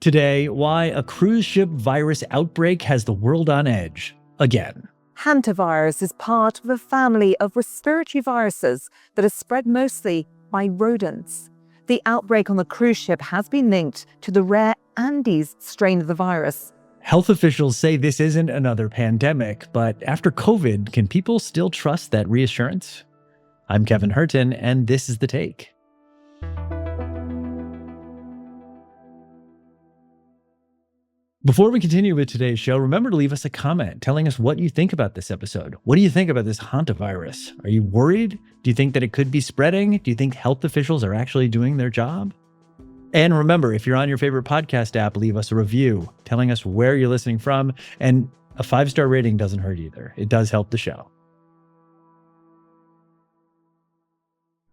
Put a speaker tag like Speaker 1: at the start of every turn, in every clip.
Speaker 1: Today, why a cruise ship virus outbreak has the world on edge again.
Speaker 2: Hantavirus is part of a family of respiratory viruses that are spread mostly by rodents. The outbreak on the cruise ship has been linked to the rare Andes strain of the virus.
Speaker 1: Health officials say this isn't another pandemic, but after COVID, can people still trust that reassurance? I'm Kevin Hirten, and this is The Take. Before we continue with today's show, remember to leave us a comment telling us what you think about this episode. What do you think about this hantavirus? Are you worried? Do you think that it could be spreading? Do you think health officials are actually doing their job? And remember, if you're on your favorite podcast app, leave us a review telling us where you're listening from. And a 5-star rating doesn't hurt either. It does help the show.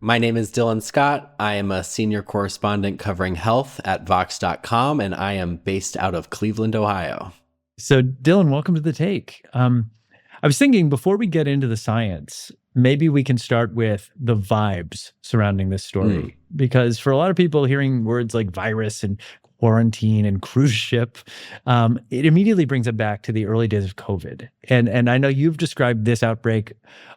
Speaker 3: My name is Dylan Scott. I am a senior correspondent covering health at Vox.com, and I am based out of Cleveland, Ohio.
Speaker 1: So, Dylan, welcome to The Take. I was thinking before we get into the science, maybe we can start with the vibes surrounding this story. Because for a lot of people, hearing words like virus and quarantine and cruise ship, it immediately brings it back to the early days of COVID. And I know you've described this outbreak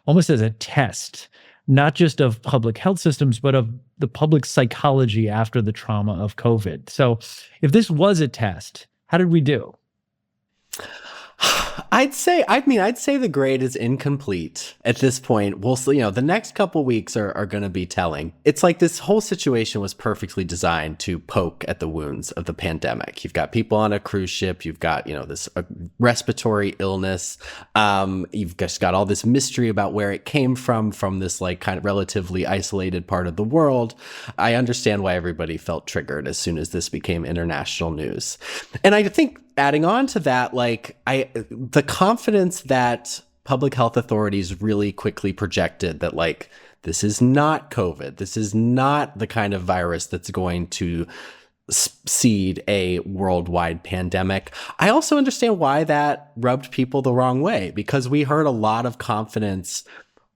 Speaker 1: almost as a test, not just of public health systems, but of the public psychology after the trauma of COVID. So if this was a test, how did we do?
Speaker 3: I'd say the grade is incomplete at this point. We'll see, the next couple weeks are going to be telling. It's like this whole situation was perfectly designed to poke at the wounds of the pandemic. You've got people on a cruise ship. You've got, this respiratory illness. You've just got all this mystery about where it came from this like kind of relatively isolated part of the world. I understand why everybody felt triggered as soon as this became international news. And I think adding on to that, the confidence that public health authorities really quickly projected that this is not COVID. This is not the kind of virus that's going to seed a worldwide pandemic. I also understand why that rubbed people the wrong way, because we heard a lot of confidence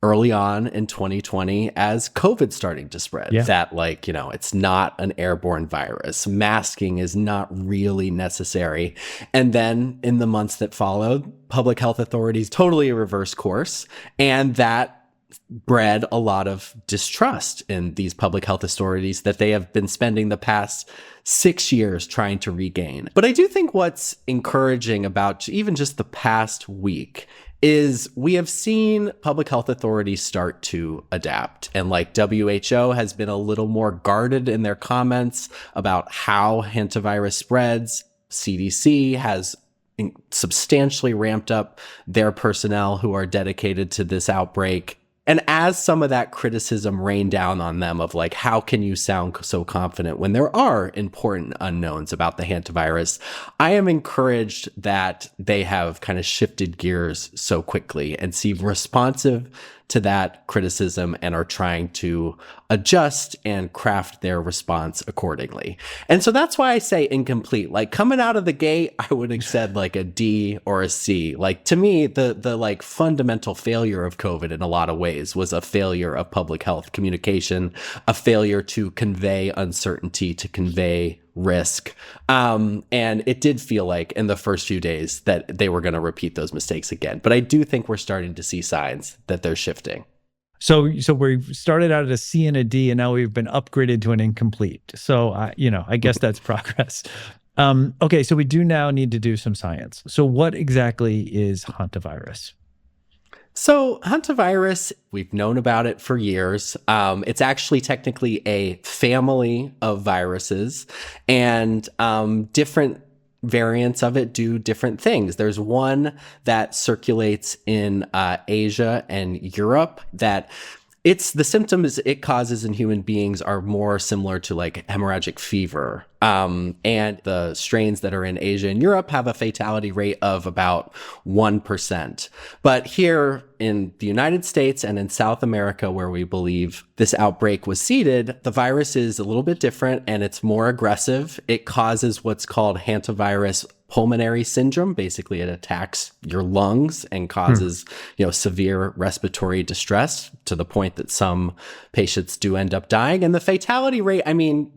Speaker 3: early on in 2020 as COVID starting to spread, that it's not an airborne virus. Masking is not really necessary. And then in the months that followed, public health authorities totally reversed course. And that bred a lot of distrust in these public health authorities that they have been spending the past 6 years trying to regain. But I do think what's encouraging about even just the past week is we have seen public health authorities start to adapt. And WHO has been a little more guarded in their comments about how hantavirus spreads. CDC has substantially ramped up their personnel who are dedicated to this outbreak. And as some of that criticism rained down on them of how can you sound so confident when there are important unknowns about the hantavirus, I am encouraged that they have kind of shifted gears so quickly and seem responsive to that criticism and are trying to adjust and craft their response accordingly. And so that's why I say incomplete. Coming out of the gate, I would have said a D or a C. To me, the fundamental failure of COVID in a lot of ways was a failure of public health communication, a failure to convey uncertainty, to convey risk. And it did feel like in the first few days that they were going to repeat those mistakes again. But I do think we're starting to see signs that they're shifting.
Speaker 1: So we started out at a C and a D, and now we've been upgraded to an incomplete. So, I guess that's progress. Okay, so we do now need to do some science. So what exactly is hantavirus?
Speaker 3: So hantavirus, we've known about it for years. It's actually technically a family of viruses, and different variants of it do different things. There's one that circulates in Asia and Europe that the symptoms it causes in human beings are more similar to hemorrhagic fever. And the strains that are in Asia and Europe have a fatality rate of about 1%. But here in the United States and in South America, where we believe this outbreak was seeded, the virus is a little bit different and it's more aggressive. It causes what's called hantavirus pulmonary syndrome. Basically, it attacks your lungs and causes, severe respiratory distress to the point that some patients do end up dying. And the fatality rate,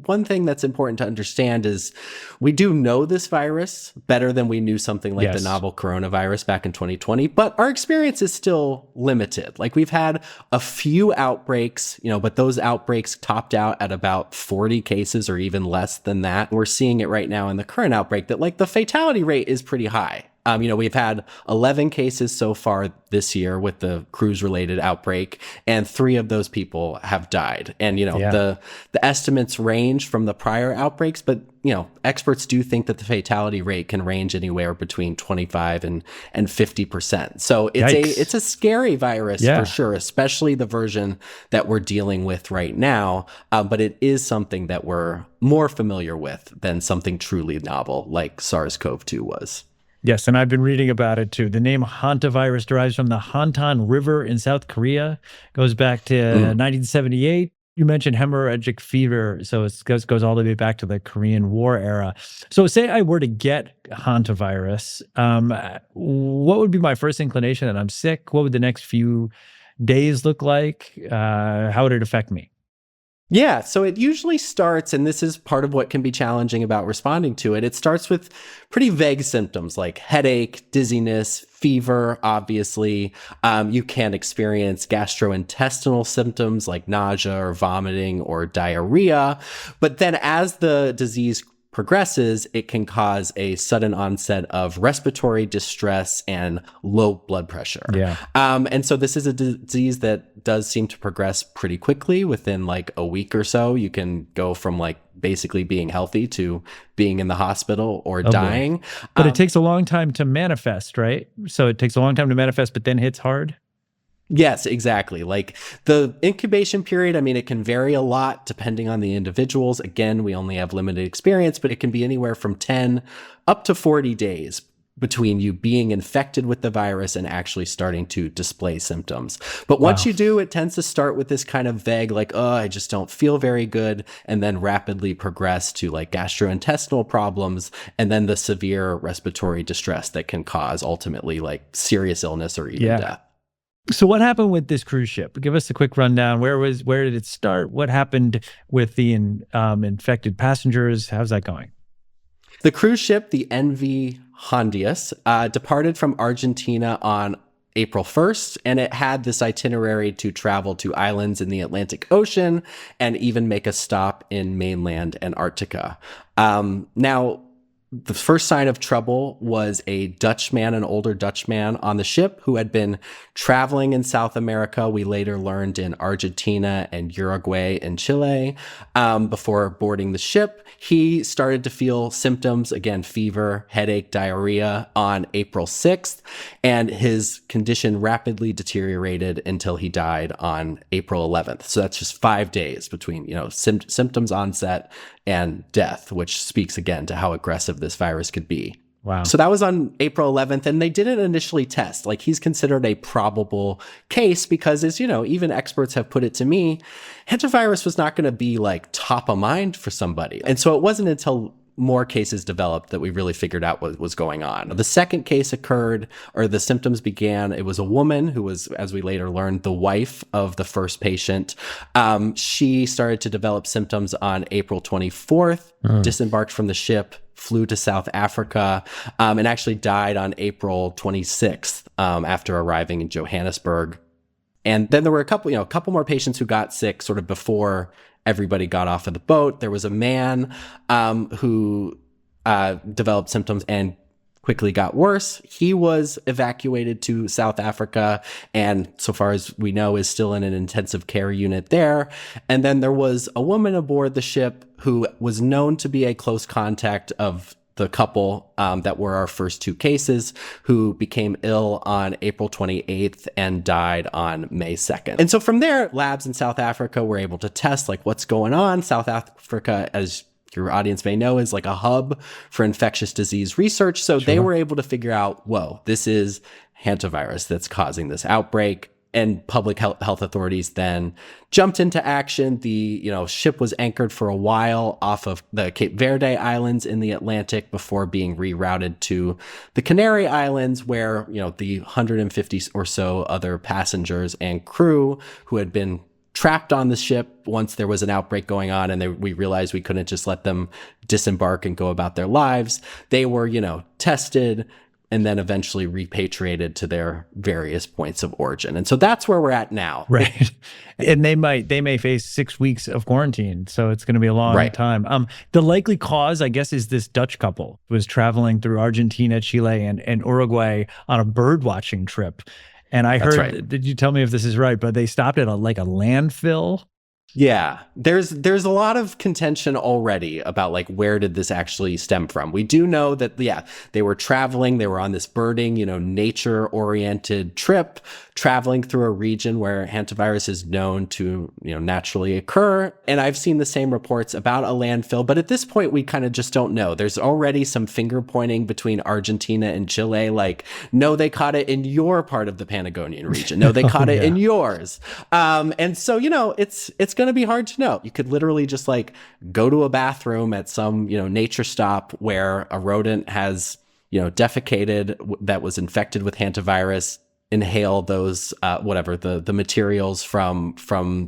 Speaker 3: one thing that's important to understand is we do know this virus better than we knew something like the novel coronavirus back in 2020, but our experience is still limited. Like, we've had a few outbreaks, but those outbreaks topped out at about 40 cases or even less than that. We're seeing it right now in the current outbreak that the fatality rate is pretty high. We've had 11 cases so far this year with the cruise-related outbreak, and 3 of those people have died. And, the estimates range from the prior outbreaks, but, experts do think that the fatality rate can range anywhere between 25 and 50%. So it's a scary virus for sure, especially the version that we're dealing with right now. But it is something that we're more familiar with than something truly novel like SARS-CoV-2 was.
Speaker 1: Yes, and I've been reading about it too. The name Hantavirus derives from the Hantan River in South Korea, goes back to 1978. You mentioned hemorrhagic fever, so it goes all the way back to the Korean War era. So say I were to get Hantavirus, what would be my first inclination that I'm sick? What would the next few days look like? How would it affect me?
Speaker 3: Yeah, so it usually starts, and this is part of what can be challenging about responding to it. It starts with pretty vague symptoms like headache, dizziness, fever, obviously. You can experience gastrointestinal symptoms like nausea or vomiting or diarrhea. But then as the disease progresses, it can cause a sudden onset of respiratory distress and low blood pressure.
Speaker 1: Yeah.
Speaker 3: And so this is a disease that does seem to progress pretty quickly. Within a week or so, you can go from basically being healthy to being in the hospital or dying.
Speaker 1: But it takes a long time to manifest, right? So it takes a long time to manifest, but then hits hard?
Speaker 3: Yes, exactly. The incubation period, it can vary a lot depending on the individuals. Again, we only have limited experience, but it can be anywhere from 10 up to 40 days between you being infected with the virus and actually starting to display symptoms. But once you do, it tends to start with this kind of vague, I just don't feel very good, and then rapidly progress to gastrointestinal problems, and then the severe respiratory distress that can cause ultimately serious illness or even death.
Speaker 1: So what happened with this cruise ship? Give us a quick rundown. Where did it start? What happened with the infected passengers? How's that going?
Speaker 3: The cruise ship, the NV Hondius, departed from Argentina on April 1st, and it had this itinerary to travel to islands in the Atlantic Ocean and even make a stop in mainland Antarctica. Now, the first sign of trouble was a Dutchman, an older Dutchman on the ship who had been traveling in South America. We later learned in Argentina and Uruguay and Chile. Before boarding the ship, he started to feel symptoms, again, fever, headache, diarrhea on April 6th, and his condition rapidly deteriorated until he died on April 11th. So that's just 5 days between, symptoms onset and death, which speaks again to how aggressive this virus could be.
Speaker 1: Wow.
Speaker 3: So that was on April 11th, and they didn't initially test. He's considered a probable case because, as even experts have put it to me, hantavirus was not going to be top of mind for somebody. And so it wasn't until more cases developed that we really figured out what was going on. The second case occurred, or the symptoms began. It was a woman who was, as we later learned, the wife of the first patient. She started to develop symptoms on April 24th, disembarked from the ship, flew to South Africa, and actually died on April 26th after arriving in Johannesburg. And then there were a couple more patients who got sick sort of before everybody got off of the boat. There was a man who developed symptoms and quickly got worse. He was evacuated to South Africa and, so far as we know, is still in an intensive care unit there. And then there was a woman aboard the ship who was known to be a close contact of the couple that were our first 2 cases, who became ill on April 28th and died on May 2nd. And so from there, labs in South Africa were able to test what's going on. South Africa, as your audience may know, is a hub for infectious disease research. So they were able to figure out, whoa, this is hantavirus that's causing this outbreak. and public health authorities then jumped into action. The ship was anchored for a while off of the Cape Verde Islands in the Atlantic before being rerouted to the Canary Islands, where the 150 or so other passengers and crew who had been trapped on the ship once there was an outbreak going on, and we realized we couldn't just let them disembark and go about their lives. They were, tested and then eventually repatriated to their various points of origin. And so that's where we're at now.
Speaker 1: Right. And they may face 6 weeks of quarantine. So it's going to be a long time. The likely cause, I guess, is this Dutch couple who was traveling through Argentina, Chile, and Uruguay on a bird watching trip. And I heard, did you tell me if this is right, but they stopped at a landfill?
Speaker 3: Yeah, there's a lot of contention already about where did this actually stem from. We do know that, they were traveling, they were on this birding, nature oriented trip, traveling through a region where hantavirus is known to, naturally occur. And I've seen the same reports about a landfill, but at this point, we kind of just don't know. There's already some finger pointing between Argentina and Chile, no, they caught it in your part of the Patagonian region. No, they caught it in yours. And so, it's going to be hard to know. You could literally just go to a bathroom at some, nature stop where a rodent has, defecated that was infected with hantavirus, inhale those, the materials from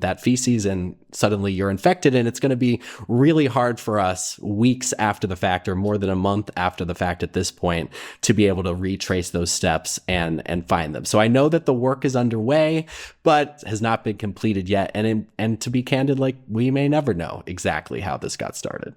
Speaker 3: that feces, and suddenly you're infected. And it's going to be really hard for us weeks after the fact, or more than a month after the fact at this point, to be able to retrace those steps and find them. So I know that the work is underway, but has not been completed yet. And to be candid, we may never know exactly how this got started.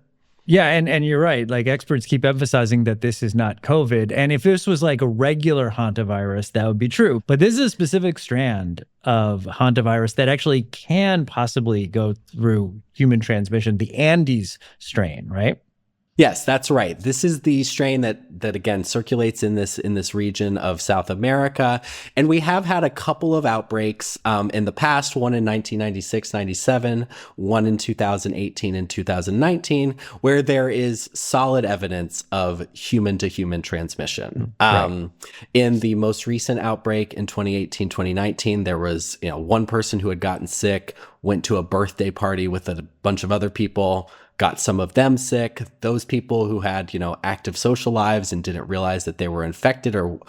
Speaker 1: Yeah, and you're right. Experts keep emphasizing that this is not COVID. And if this was a regular hantavirus, that would be true. But this is a specific strand of hantavirus that actually can possibly go through human transmission, the Andes strain, right?
Speaker 3: Yes, that's right. This is the strain that again circulates in this region of South America. And we have had a couple of outbreaks in the past, one in 1996-97, one in 2018 and 2019, where there is solid evidence of human-to-human transmission. Right. In the most recent outbreak in 2018-2019, there was one person who had gotten sick, went to a birthday party with a bunch of other people, got some of them sick. Those people who had, active social lives and didn't realize that they were infected, or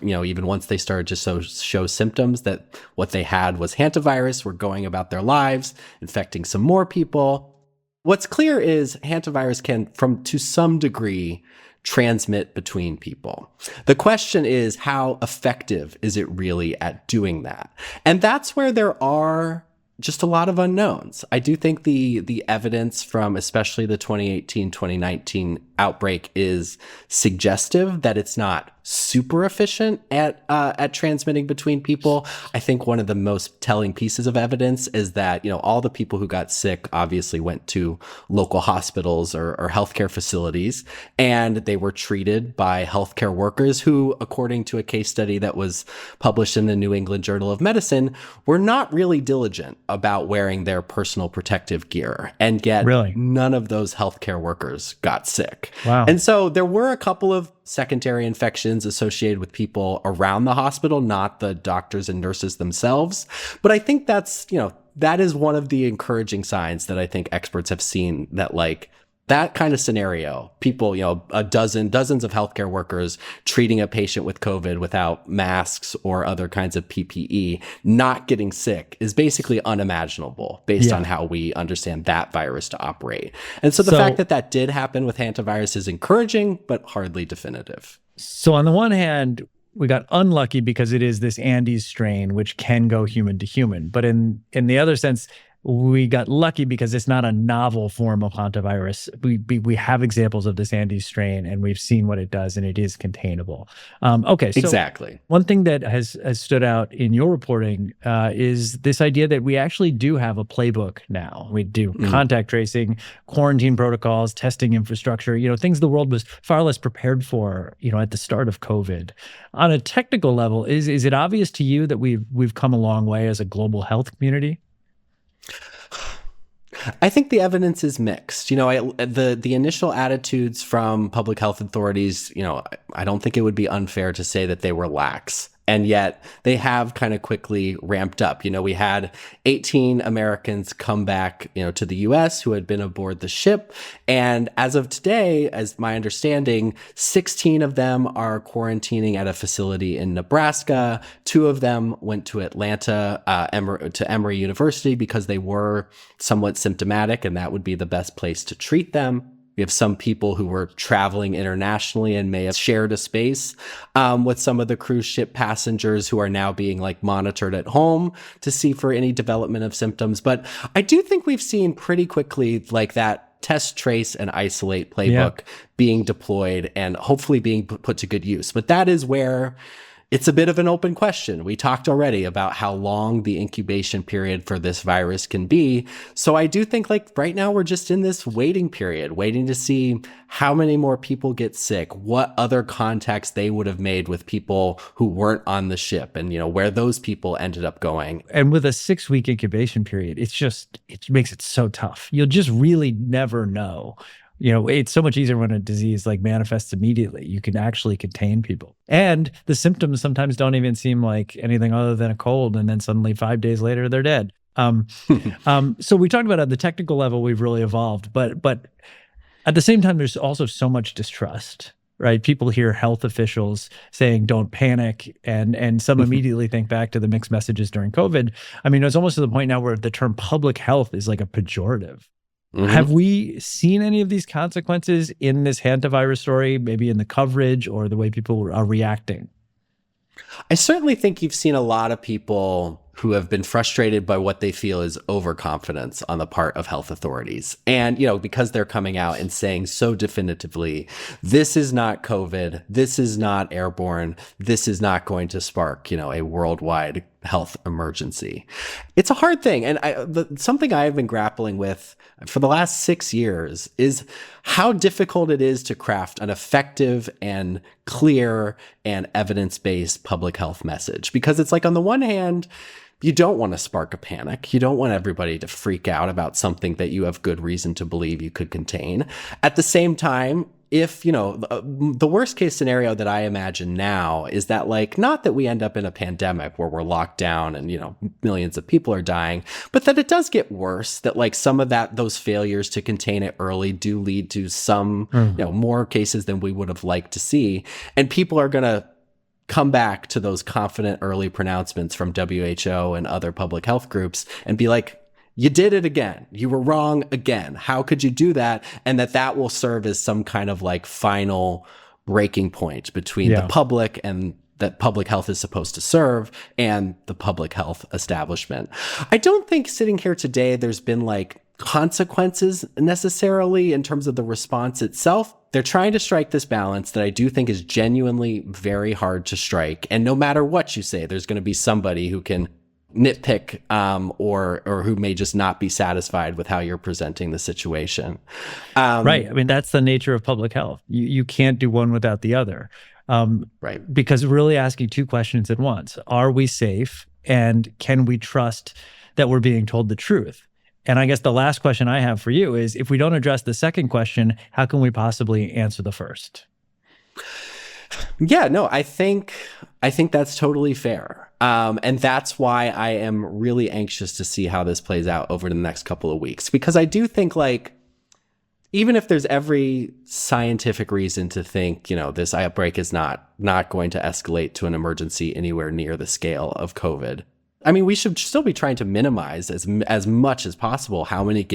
Speaker 3: even once they started to show symptoms that what they had was hantavirus, were going about their lives, infecting some more people. What's clear is hantavirus can, to some degree, transmit between people. The question is, how effective is it really at doing that? And that's where there are just a lot of unknowns. I do think the evidence from especially the 2018-2019 outbreak is suggestive that it's not super efficient at transmitting between people. I think one of the most telling pieces of evidence is that, all the people who got sick obviously went to local hospitals or healthcare facilities, and they were treated by healthcare workers who, according to a case study that was published in the New England Journal of Medicine, were not really diligent about wearing their personal protective gear. And yet none of those healthcare workers got sick.
Speaker 1: Wow.
Speaker 3: And so there were a couple of secondary infections associated with people around the hospital, not the doctors and nurses themselves. But I think that's, that is one of the encouraging signs that I think experts have seen, that that kind of scenario, people, dozens of healthcare workers treating a patient with COVID without masks or other kinds of PPE, not getting sick, is basically unimaginable based on how we understand that virus to operate. And so the fact that did happen with hantavirus is encouraging, but hardly definitive.
Speaker 1: So on the one hand, we got unlucky because it is this Andes strain, which can go human to human. But in the other sense, we got lucky because it's not a novel form of hantavirus. We have examples of this Andes strain, and we've seen what it does, and it is containable. Okay, so
Speaker 3: exactly.
Speaker 1: One thing that has stood out in your reporting is this idea that we actually do have a playbook now. We do contact tracing, quarantine protocols, testing infrastructure, things the world was far less prepared for, at the start of COVID. On a technical level, is it obvious to you that we've come a long way as a global health community?
Speaker 3: I think the evidence is mixed. The initial attitudes from public health authorities, I don't think it would be unfair to say that they were lax And yet they have kind of quickly ramped up. We had 18 Americans come back, to the US who had been aboard the ship. And as of today, as my understanding, 16 of them are quarantining at a facility in Nebraska. 2 of them went to Atlanta, to Emory University because they were somewhat symptomatic, and that would be the best place to treat them. We have some people who were traveling internationally and may have shared a space with some of the cruise ship passengers who are now being monitored at home to see for any development of symptoms. But I do think we've seen pretty quickly that test, trace, and isolate playbook being deployed and hopefully being put to good use. But that is where it's a bit of an open question. We talked already about how long the incubation period for this virus can be. So I do think right now we're just in this waiting period, waiting to see how many more people get sick, what other contacts they would have made with people who weren't on the ship, and where those people ended up going.
Speaker 1: And with a 6-week incubation period, it makes it so tough. You'll just really never know. It's so much easier when a disease manifests immediately. You can actually contain people. And the symptoms sometimes don't even seem like anything other than a cold. And then suddenly 5 days later, they're dead. So we talked about at the technical level, we've really evolved. But at the same time, there's also so much distrust, right? People hear health officials saying, don't panic. And some immediately think back to the mixed messages during COVID. I mean, it's almost to the point now where the term public health is like a pejorative. Mm-hmm. Have we seen any of these consequences in this Hantavirus story, maybe in the coverage or the way people are reacting?
Speaker 3: I certainly think you've seen a lot of people who have been frustrated by what they feel is overconfidence on the part of health authorities. And, because they're coming out and saying so definitively, this is not COVID, this is not airborne, this is not going to spark, a worldwide health emergency. It's a hard thing. And something I've been grappling with for the last 6 years is how difficult it is to craft an effective and clear and evidence-based public health message. Because it's on the one hand, you don't want to spark a panic. You don't want everybody to freak out about something that you have good reason to believe you could contain. At the same time, if, the worst case scenario that I imagine now is that not that we end up in a pandemic where we're locked down and, millions of people are dying, but that it does get worse, that some of those failures to contain it early do lead to some, more cases than we would have liked to see. And people are going to come back to those confident early pronouncements from WHO and other public health groups and be like, you did it again. You were wrong again. How could you do that? And that will serve as some kind of final breaking point between the public and that public health is supposed to serve and the public health establishment. I don't think sitting here today, there's been consequences necessarily in terms of the response itself. They're trying to strike this balance that I do think is genuinely very hard to strike. And no matter what you say, there's going to be somebody who can nitpick or who may just not be satisfied with how you're presenting the situation.
Speaker 1: Right. I mean, that's the nature of public health. You can't do one without the other.
Speaker 3: Right.
Speaker 1: Because really asking 2 questions at once. Are we safe? And can we trust that we're being told the truth? And I guess the last question I have for you is, if we don't address the second question, how can we possibly answer the first?
Speaker 3: Yeah, no, I think that's totally fair. And that's why I am really anxious to see how this plays out over the next couple of weeks, because I do think even if there's every scientific reason to think, this outbreak is not going to escalate to an emergency anywhere near the scale of COVID. I mean, we should still be trying to minimize as much as possible how many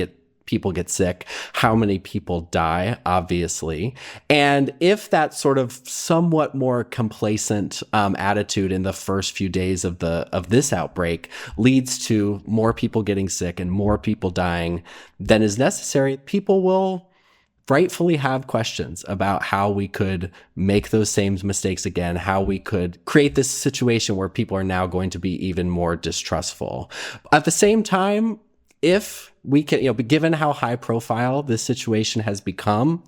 Speaker 3: people get sick, how many people die, obviously. And if that sort of somewhat more complacent attitude in the first few days of this outbreak leads to more people getting sick and more people dying than is necessary, people will rightfully have questions about how we could make those same mistakes again, how we could create this situation where people are now going to be even more distrustful. At the same time, if we can, given how high profile this situation has become,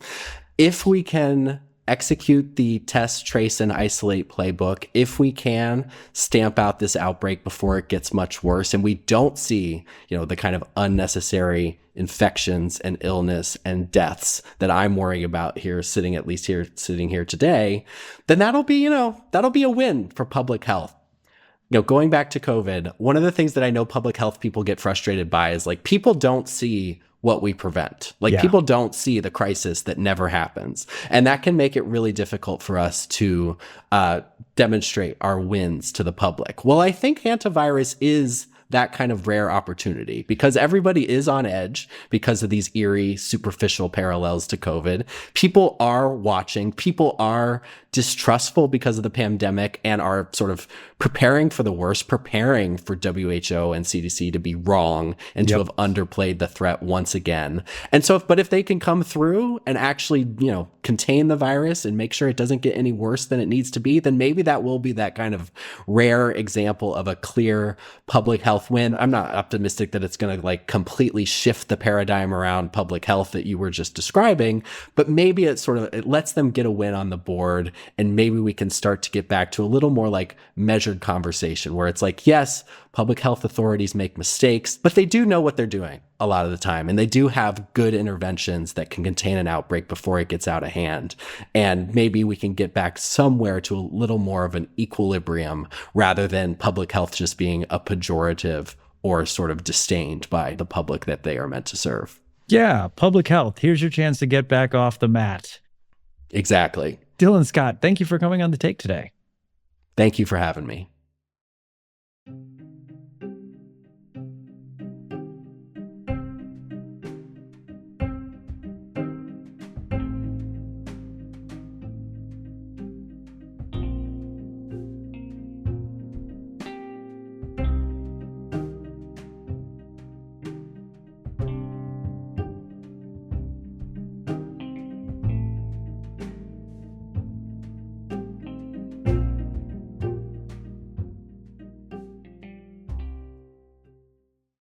Speaker 3: if we can execute the test, trace, and isolate playbook, if we can stamp out this outbreak before it gets much worse, and we don't see, the kind of unnecessary infections and illness and deaths that I'm worrying about sitting here today, then that'll be a win for public health. Going back to COVID, one of the things that I know public health people get frustrated by is like, people don't see what we prevent. People don't see the crisis that never happens. And that can make it really difficult for us to demonstrate our wins to the public. Well, I think hantavirus is that kind of rare opportunity because everybody is on edge because of these eerie, superficial parallels to COVID. People are watching. People are distrustful because of the pandemic and are sort of preparing for the worst, preparing for WHO and CDC to be wrong and to have underplayed the threat once again. And so, but if they can come through and actually, contain the virus and make sure it doesn't get any worse than it needs to be, then maybe that will be that kind of rare example of a clear public health win. I'm not optimistic that it's going to completely shift the paradigm around public health that you were just describing, but maybe it lets them get a win on the board. And maybe we can start to get back to a little more measured conversation where it's yes, public health authorities make mistakes, but they do know what they're doing a lot of the time. And they do have good interventions that can contain an outbreak before it gets out of hand. And maybe we can get back somewhere to a little more of an equilibrium rather than public health just being a pejorative or sort of disdained by the public that they are meant to serve.
Speaker 1: Yeah, public health. Here's your chance to get back off the mat.
Speaker 3: Exactly.
Speaker 1: Dylan Scott, thank you for coming on The Take today.
Speaker 3: Thank you for having me.